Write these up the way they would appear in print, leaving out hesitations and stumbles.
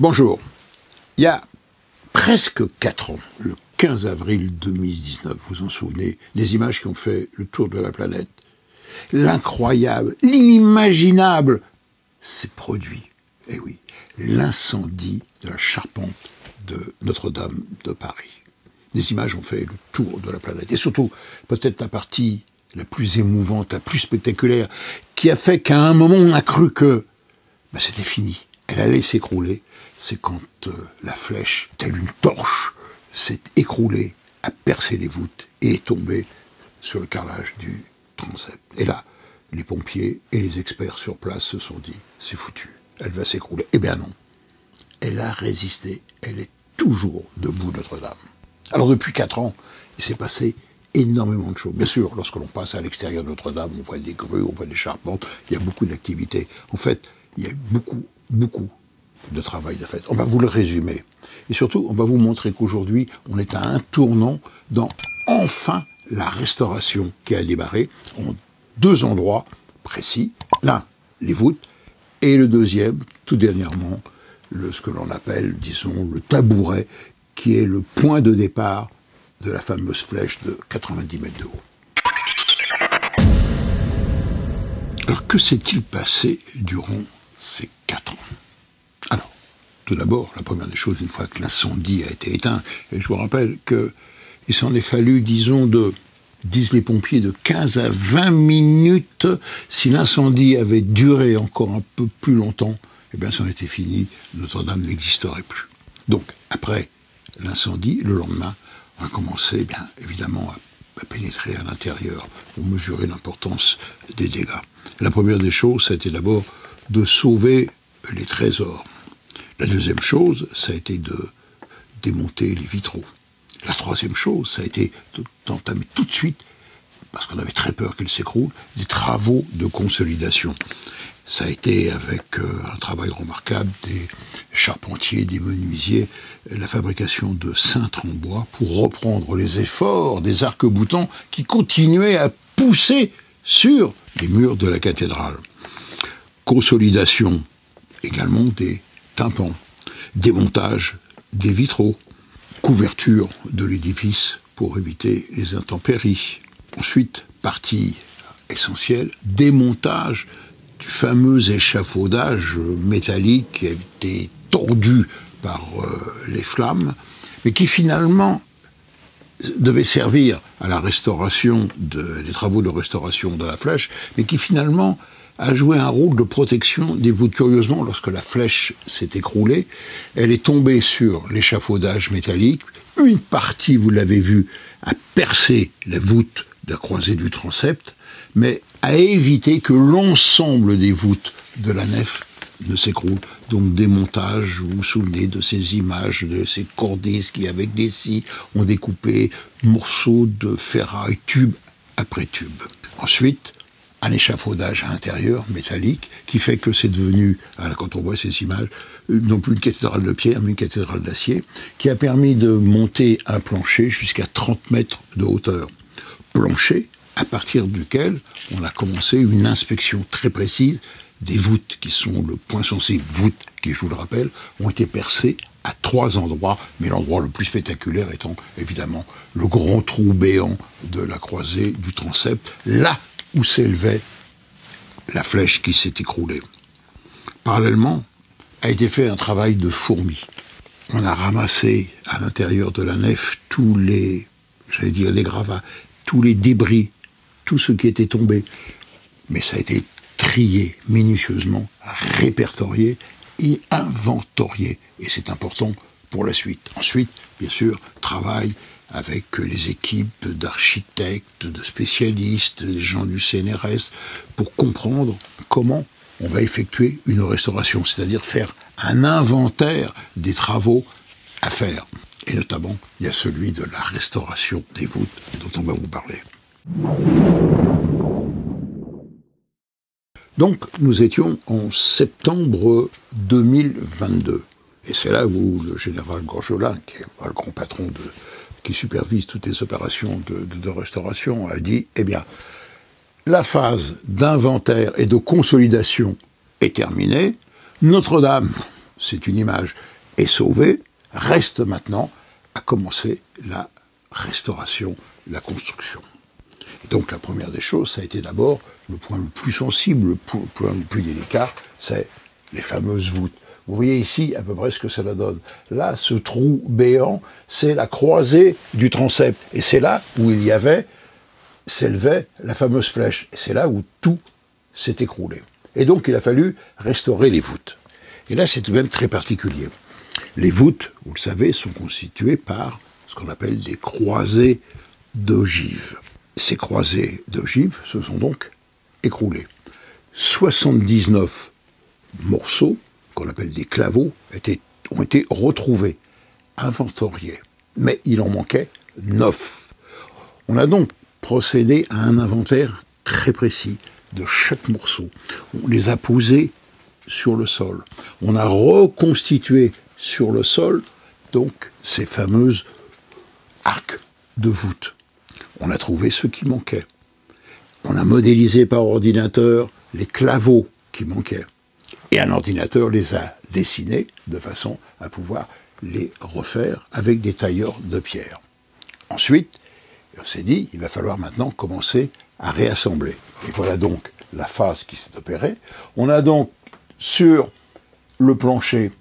Bonjour. Il y a presque 4 ans, le 15 avril 2019, vous vous en souvenez, les images qui ont fait le tour de la planète, l'incroyable, l'inimaginable s'est produit. Eh oui, l'incendie de la charpente de Notre-Dame de Paris. Les images ont fait le tour de la planète. Et surtout, peut-être la partie la plus émouvante, la plus spectaculaire, qui a fait qu'à un moment, on a cru que c'était fini. Elle allait s'écrouler. C'est quand la flèche, telle une torche, s'est écroulée, a percé les voûtes et est tombée sur le carrelage du transept. Et là, les pompiers et les experts sur place se sont dit, c'est foutu, elle va s'écrouler. Eh bien non, elle a résisté, elle est toujours debout, Notre-Dame. Alors depuis 4 ans, il s'est passé énormément de choses. Bien sûr, lorsque l'on passe à l'extérieur de Notre-Dame, on voit des grues, on voit des charpentes, il y a beaucoup d'activités. En fait, il y a beaucoup de travail de fait. On va vous le résumer. Et surtout, on va vous montrer qu'aujourd'hui, on est à un tournant dans, enfin, la restauration qui a démarré en 2 endroits précis. L'un, les voûtes, et le deuxième, tout dernièrement, ce que l'on appelle, disons, le tabouret, qui est le point de départ de la fameuse flèche de 90 mètres de haut. Alors, que s'est-il passé durant ces 4 ans? Alors, tout d'abord, la première des choses, une fois que l'incendie a été éteint, et je vous rappelle qu'il s'en est fallu, disons, disent les pompiers, de 15 à 20 minutes. Si l'incendie avait duré encore un peu plus longtemps, eh bien, c'en était fini, Notre-Dame n'existerait plus. Donc, après l'incendie, le lendemain, on a commencé, bien évidemment, à pénétrer à l'intérieur pour mesurer l'importance des dégâts. La première des choses, ça a été d'abord de sauver les trésors. La deuxième chose, ça a été de démonter les vitraux. La troisième chose, ça a été d'entamer tout de suite, parce qu'on avait très peur qu'elle s'écroule, des travaux de consolidation. Ça a été avec un travail remarquable des charpentiers, des menuisiers, la fabrication de cintres en bois pour reprendre les efforts des arcs-boutants qui continuaient à pousser sur les murs de la cathédrale. Consolidation également des tympans, démontage des vitraux, couverture de l'édifice pour éviter les intempéries. Ensuite, partie essentielle, démontage du fameux échafaudage métallique qui a été tordu par les flammes, mais qui finalement devait servir à la restauration des travaux de restauration de la flèche, mais qui finalement a joué un rôle de protection des voûtes. Curieusement, lorsque la flèche s'est écroulée, elle est tombée sur l'échafaudage métallique. Une partie, vous l'avez vu, a percé la voûte de la croisée du transept, mais a évité que l'ensemble des voûtes de la nef ne s'écroule. Donc démontage, vous vous souvenez de ces images, de ces cordistes qui, avec des scies, ont découpé morceaux de ferraille, tube après tube. Ensuite, un échafaudage à l'intérieur, métallique, qui fait que c'est devenu, quand on voit ces images, non plus une cathédrale de pierre, mais une cathédrale d'acier, qui a permis de monter un plancher jusqu'à 30 mètres de hauteur. Plancher à partir duquel on a commencé une inspection très précise des voûtes, qui sont le point sensible. Voûtes qui, je vous le rappelle, ont été percées à 3 endroits, mais l'endroit le plus spectaculaire étant évidemment le grand trou béant de la croisée du transept, là où s'élevait la flèche qui s'est écroulée. Parallèlement, a été fait un travail de fourmi. On a ramassé à l'intérieur de la nef tous les gravats, tous les débris, tout ce qui était tombé. Mais ça a été trié minutieusement, répertorié et inventorié. Et c'est important pour la suite. Ensuite, bien sûr, travail avec les équipes d'architectes, de spécialistes, des gens du CNRS, pour comprendre comment on va effectuer une restauration, c'est-à-dire faire un inventaire des travaux à faire. Et notamment, il y a celui de la restauration des voûtes dont on va vous parler. Donc, nous étions en septembre 2022. Et c'est là où le général Gorgelin, qui est le grand patron qui supervise toutes les opérations de restauration, a dit, eh bien, la phase d'inventaire et de consolidation est terminée. Notre-Dame, c'est une image, est sauvée. Reste maintenant à commencer la restauration, la construction. Et donc la première des choses, ça a été d'abord le point le plus sensible, le point le plus délicat, c'est les fameuses voûtes. Vous voyez ici à peu près ce que cela donne. Là, ce trou béant, c'est la croisée du transept. Et c'est là où s'élevait la fameuse flèche. Et c'est là où tout s'est écroulé. Et donc il a fallu restaurer les voûtes. Et là, c'est tout de même très particulier. Les voûtes, vous le savez, sont constituées par ce qu'on appelle des croisées d'ogives. Ces croisées d'ogives se sont donc écroulées. 79 morceaux, qu'on appelle des claveaux, ont été retrouvés, inventoriés. Mais il en manquait 9. On a donc procédé à un inventaire très précis de chaque morceau. On les a posés sur le sol. On a reconstitué sur le sol, donc, ces fameuses arcs de voûte. On a trouvé ceux qui manquaient. On a modélisé par ordinateur les claveaux qui manquaient. Et un ordinateur les a dessinés de façon à pouvoir les refaire avec des tailleurs de pierre. Ensuite, on s'est dit, il va falloir maintenant commencer à réassembler. Et voilà donc la phase qui s'est opérée. On a donc sur le plancher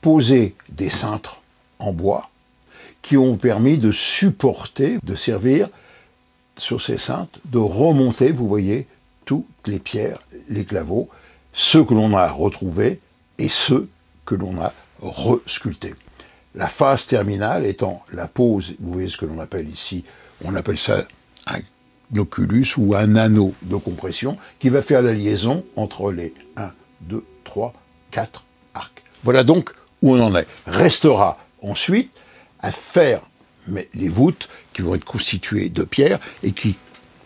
posé des cintres en bois qui ont permis de supporter, de servir sur ces cintres, de remonter, vous voyez, toutes les pierres, les claveaux, ceux que l'on a retrouvés et ceux que l'on a resculptés. La phase terminale étant la pose, vous voyez ce que l'on appelle ici, on appelle ça un oculus ou un anneau de compression qui va faire la liaison entre les 1, 2, 3, 4 arcs. Voilà donc où on en est. Restera ensuite à faire les voûtes qui vont être constituées de pierre et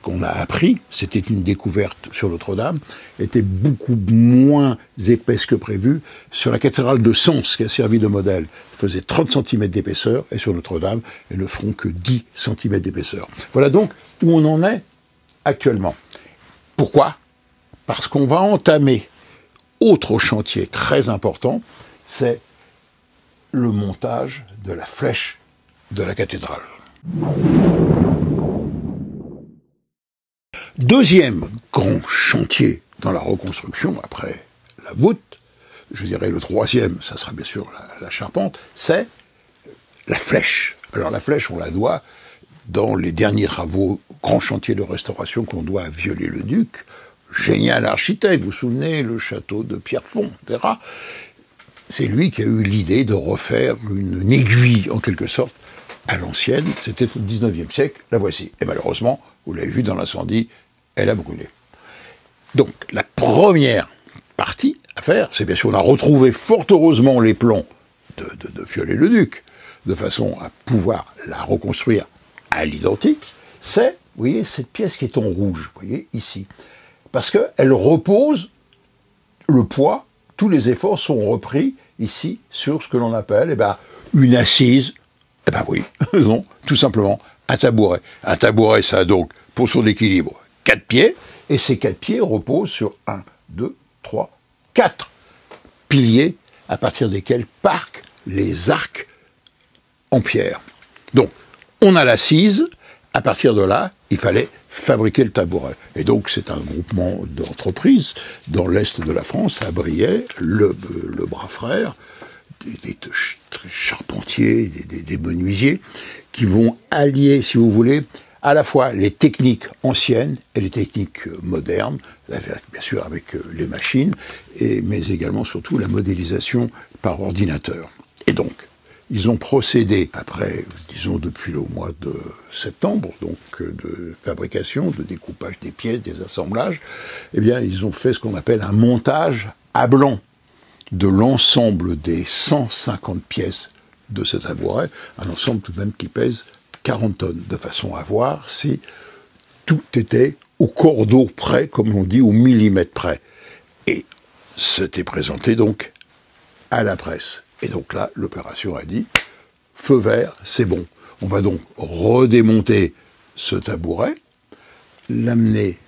qu'on a appris, c'était une découverte sur Notre-Dame, était beaucoup moins épaisse que prévu. Sur la cathédrale de Sens, qui a servi de modèle, faisait 30 cm d'épaisseur, et sur Notre-Dame, elles ne feront que 10 cm d'épaisseur. Voilà donc où on en est actuellement. Pourquoi ? Parce qu'on va entamer autre chantier très important, c'est le montage de la flèche de la cathédrale. Deuxième grand chantier dans la reconstruction, après la voûte, je dirais le troisième, ça sera bien sûr la charpente, c'est la flèche. Alors la flèche, on la doit dans les derniers travaux, grands chantiers de restauration qu'on doit à Viollet-le-Duc, génial architecte, vous vous souvenez, le château de Pierrefonds, etc. C'est lui qui a eu l'idée de refaire une aiguille, en quelque sorte, à l'ancienne. C'était au XIXe siècle, la voici. Et malheureusement, vous l'avez vu dans l'incendie, elle a brûlé. Donc, la première partie à faire, c'est bien sûr, on a retrouvé fort heureusement les plans de Viollet-le-Duc, de façon à pouvoir la reconstruire à l'identique, c'est, vous voyez, cette pièce qui est en rouge, vous voyez, ici. Parce qu'elle repose le poids, tous les efforts sont repris ici sur ce que l'on appelle une assise. Eh ben oui, non, tout simplement, un tabouret. Un tabouret, ça a donc, pour son équilibre, 4 pieds, et ces 4 pieds reposent sur 1, 2, 3, 4 piliers à partir desquels parquent les arcs en pierre. Donc, on a l'assise, à partir de là, il fallait fabriquer le tabouret. Et donc, c'est un groupement d'entreprises dans l'est de la France, à Briey, le bras frère, des charpentiers, des menuisiers, qui vont allier, si vous voulez, à la fois les techniques anciennes et les techniques modernes, bien sûr avec les machines, mais également surtout la modélisation par ordinateur. Et donc, ils ont procédé, après, disons depuis le mois de septembre, donc de fabrication, de découpage des pièces, des assemblages, eh bien, ils ont fait ce qu'on appelle un montage à blanc de l'ensemble des 150 pièces de ce tabouret, un ensemble tout de même qui pèse 40 tonnes, de façon à voir si tout était au cordeau près, comme on dit, au millimètre près. Et c'était présenté donc à la presse. Et donc là, l'opération a dit, feu vert, c'est bon. On va donc redémonter ce tabouret, l'amener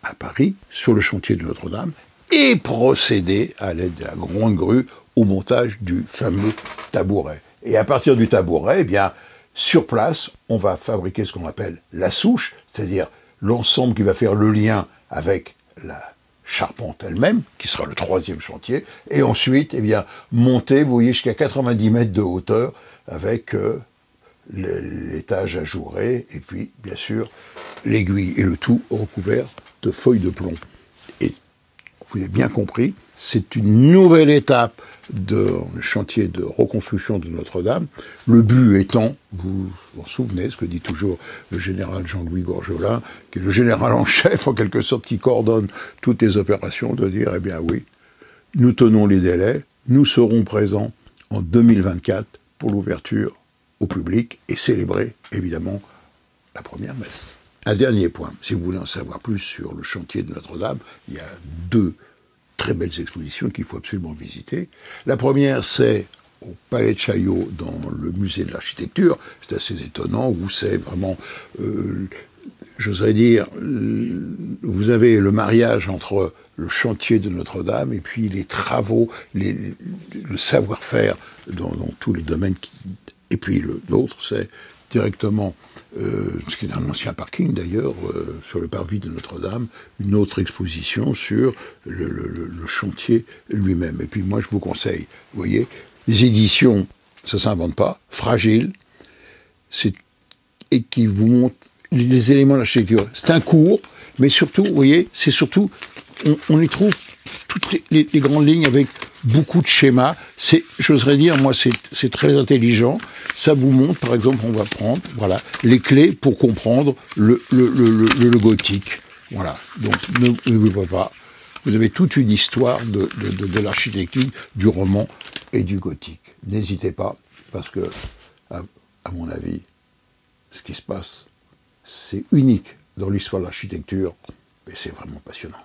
à Paris, sur le chantier de Notre-Dame, et procéder, à l'aide de la grande grue, au montage du fameux tabouret. Et à partir du tabouret, eh bien, sur place, on va fabriquer ce qu'on appelle la souche, c'est-à-dire l'ensemble qui va faire le lien avec la charpente elle-même, qui sera le troisième chantier, et ensuite, eh bien, monter, vous voyez, jusqu'à 90 mètres de hauteur, avec l'étage ajouré, et puis, bien sûr, l'aiguille, et le tout recouvert de feuilles de plomb. Et vous avez bien compris, c'est une nouvelle étape de le chantier de reconstruction de Notre-Dame. Le but étant, vous vous souvenez, ce que dit toujours le général Jean-Louis Gorgelin, qui est le général en chef, en quelque sorte, qui coordonne toutes les opérations, de dire, eh bien oui, nous tenons les délais, nous serons présents en 2024 pour l'ouverture au public et célébrer, évidemment, la première messe. Un dernier point, si vous voulez en savoir plus sur le chantier de Notre-Dame, il y a 2 très belles expositions qu'il faut absolument visiter. La première, c'est au Palais de Chaillot, dans le musée de l'architecture. C'est assez étonnant, où c'est vraiment, j'oserais dire, vous avez le mariage entre le chantier de Notre-Dame et puis les travaux, le savoir-faire dans tous les domaines. Et puis l'autre, c'est directement, ce qui est un ancien parking d'ailleurs, sur le parvis de Notre-Dame, une autre exposition sur le chantier lui-même. Et puis moi je vous conseille, vous voyez, les éditions, ça s'invente pas, fragile, et qui vous montrent les éléments de l'architecture. C'est un cours, mais surtout, vous voyez, c'est surtout, on y trouve toutes les grandes lignes avec beaucoup de schémas. J'oserais dire, moi, c'est très intelligent. Ça vous montre, par exemple, on va prendre, voilà, les clés pour comprendre le gothique. Voilà. Donc, ne vous voyez pas. Vous avez toute une histoire de l'architecture, du roman et du gothique. N'hésitez pas, parce que, à mon avis, ce qui se passe, c'est unique dans l'histoire de l'architecture, et c'est vraiment passionnant.